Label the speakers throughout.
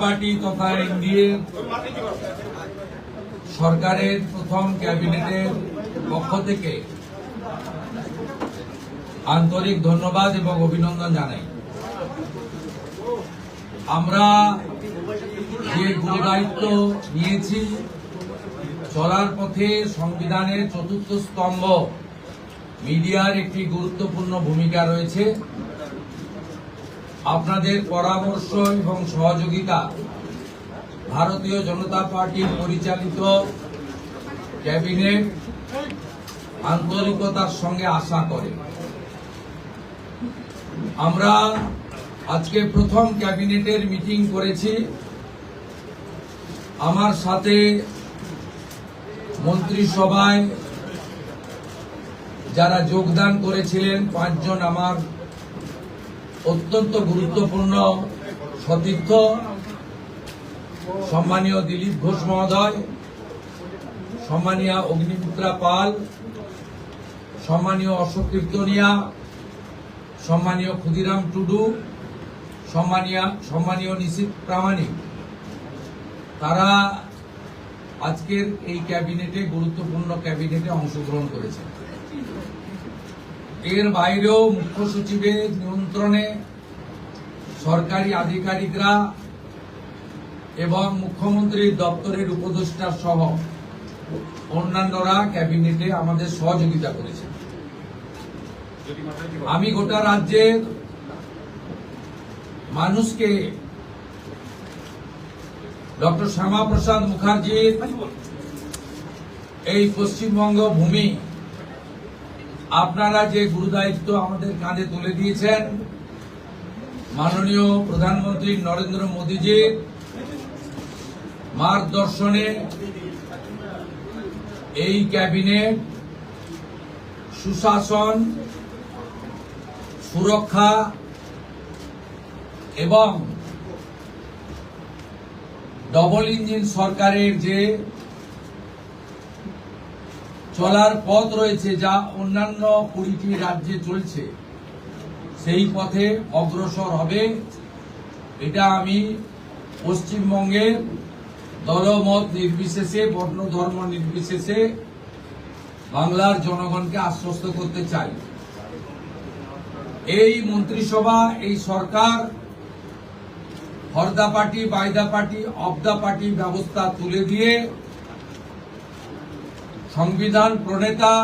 Speaker 1: Party তথা NDA সরকারের প্রথম ক্যাবিনেটের পক্ষ থেকে আন্তরিক ধন্যবাদ এবং অভিনন্দন জানাই। আমরা যে গুরুদায়িত্ব নিয়েছি, চলার পথে সংবিধানের চতুর্থ স্তম্ভ মিডিয়ার একটি গুরুত্বপূর্ণ ভূমিকা রয়েছে। আপনাদের পরামর্শ এবং সহযোগিতা ভারতীয় জনতা পার্টির পরিচালিত ক্যাবিনেট আন্তরিকতার সঙ্গে আশা করে। আমরা আজকে প্রথম ক্যাবিনেটের মিটিং করেছি। আমার সাথে মন্ত্রিসভায় যারা যোগদান করেছিলেন 5 জন আমার অত্যন্ত গুরুত্বপূর্ণ সতীর্থ, সম্মানীয় দিলীপ ঘোষ মহোদয়, সম্মানীয় অগ্নিমিত্রা পাল, সম্মানীয় অশোক কীর্তনিয়া, সম্মানীয় ক্ষুদিরাম টুডু, সম্মানীয় নিশীথ প্রামাণিক, তারা আজকের এই ক্যাবিনেটে গুরুত্বপূর্ণ ক্যাবিনেটে অংশগ্রহণ করেছেন। এর বাইরেও মুখ্য সচিবের নিয়ন্ত্রণে সরকারি আধিকারিকরা এবং মুখ্যমন্ত্রীর দপ্তরের উপদেষ্টা সহ অন্যান্যরা ক্যাবিনেটে আমাদের সহযোগিতা করেছেন। আমি গোটা রাজ্যের মানুষকে ডক্টর শ্যামাপ্রসাদ মুখার্জির এই পশ্চিমবঙ্গ ভূমি আপনারা যে গুরুদায়িত্ব আমাদের কাঁধে তুলে দিয়েছেন, মাননীয় প্রধানমন্ত্রী নরেন্দ্র মোদীজির মার্গদর্শনে এই ক্যাবিনেট সুশাসন, সুরক্ষা এবং ডবল ইঞ্জিন সরকারের যে চলার পথ রয়েছে, যা অন্যান্য 20টি রাজ্যে চলছে, সেই পথে অগ্রসর হবে। এটা আমি পশ্চিমবঙ্গের দলমত নির্বিশেষে, বর্ণ ধর্ম নির্বিশেষে বাংলার জনগণকে আশ্বস্ত করতে চাই। এই মন্ত্রিসভা, এই সরকার for the party, by the party, of the party ব্যবস্থা তুলে দিয়ে সংবিধান প্রণেতা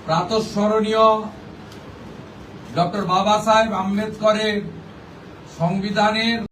Speaker 1: প্রাতঃস্মরণীয় ডক্টর বাবা সাহেব আম্বেদকরের সংবিধানের